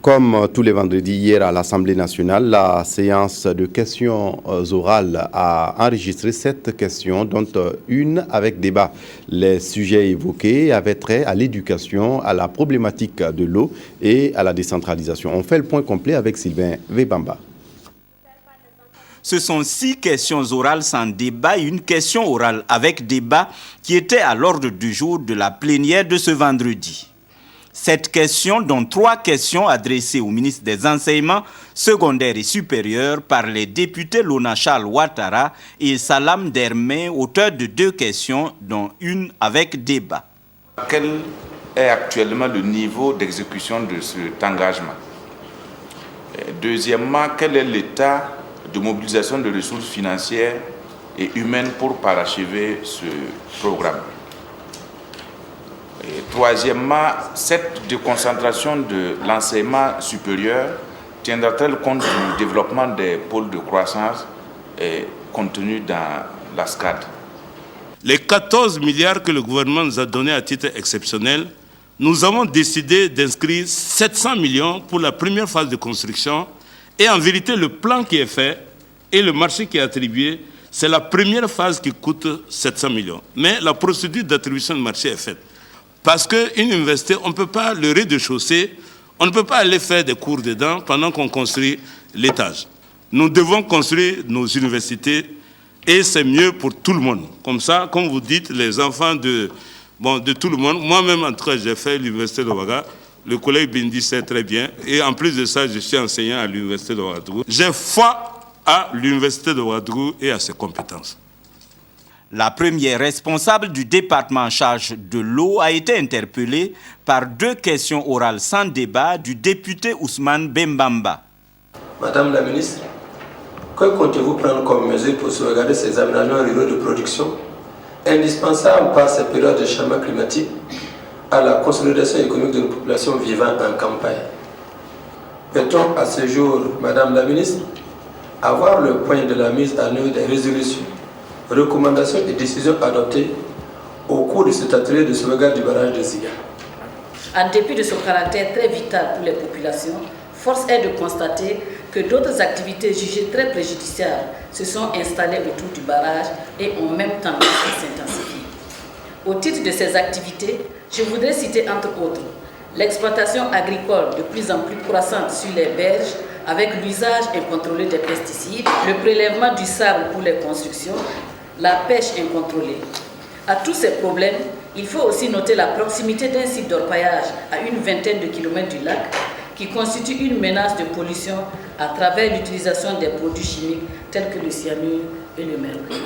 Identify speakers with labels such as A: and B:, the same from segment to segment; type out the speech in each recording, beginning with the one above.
A: Comme tous les vendredis, hier à l'Assemblée nationale, la séance de questions orales a enregistré 7 questions, dont une avec débat. Les sujets évoqués avaient trait à l'éducation, à la problématique de l'eau et à la décentralisation. On fait le point complet avec Sylvain Vebamba.
B: Ce sont 6 questions orales sans débat et une question orale avec débat qui était à l'ordre du jour de la plénière de ce vendredi. 7 questions, dont 3 questions adressées au ministre des Enseignements secondaires et supérieurs par les députés Lona Charles Ouattara et Salam Dermé, auteurs de 2 questions, dont une avec débat.
C: Quel est actuellement le niveau d'exécution de cet engagement? Deuxièmement, quel est l'état de mobilisation de ressources financières et humaines pour parachever ce programme? Et troisièmement, cette déconcentration de l'enseignement supérieur tiendra-t-elle compte du développement des pôles de croissance contenus dans la SCAD?
D: Les 14 milliards que le gouvernement nous a donnés à titre exceptionnel, nous avons décidé d'inscrire 700 millions pour la première phase de construction. Et en vérité, le plan qui est fait et le marché qui est attribué, c'est la première phase qui coûte 700 millions. Mais la procédure d'attribution de marché est faite. Parce qu'une université, on ne peut pas, le rez-de-chaussée, on ne peut pas aller faire des cours dedans pendant qu'on construit l'étage. Nous devons construire nos universités et c'est mieux pour tout le monde. Comme ça, comme vous dites, les enfants de tout le monde. Moi-même, en tout cas, j'ai fait l'université de Ouaga. Le collègue Bindi sait très bien. Et en plus de ça, je suis enseignant à l'université de Ouagadougou. J'ai foi à l'université de Ouagadougou et à ses compétences.
B: La première responsable du département en charge de l'eau a été interpellée par 2 questions orales sans débat du député Ousmane Bembamba.
E: Madame la ministre, que comptez-vous prendre comme mesure pour sauvegarder ces aménagements ruraux de production indispensables par ces périodes de changement climatique à la consolidation économique de nos populations vivant en campagne? Peut-on à ce jour, Madame la ministre, avoir le point de la mise en œuvre des résolutions, recommandations et décisions adoptées au cours de cet atelier de sauvegarde du barrage de Ziga?
F: En dépit de son caractère très vital pour les populations, force est de constater que d'autres activités jugées très préjudiciables se sont installées autour du barrage et ont même tendance à s'intensifier. Au titre de ces activités, je voudrais citer entre autres l'exploitation agricole de plus en plus croissante sur les berges avec l'usage incontrôlé des pesticides, le prélèvement du sable pour les constructions, la pêche incontrôlée. À tous ces problèmes, il faut aussi noter la proximité d'un site d'orpaillage à une vingtaine de kilomètres du lac qui constitue une menace de pollution à travers l'utilisation des produits chimiques tels que le cyanure et le mercure.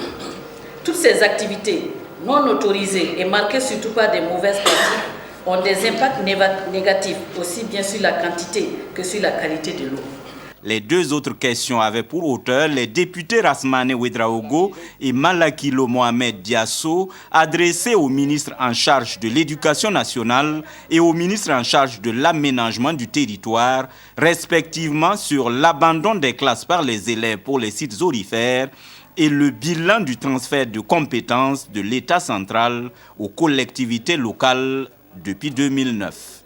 F: Toutes ces activités non autorisées et marquées surtout par des mauvaises pratiques ont des impacts négatifs aussi bien sur la quantité que sur la qualité de l'eau.
B: Les 2 autres questions avaient pour auteur les députés Rasmane Ouedraogo et Malakilo Mohamed Diasso, adressées au ministre en charge de l'Éducation nationale et au ministre en charge de l'aménagement du territoire, respectivement sur l'abandon des classes par les élèves pour les sites aurifères et le bilan du transfert de compétences de l'État central aux collectivités locales depuis 2009.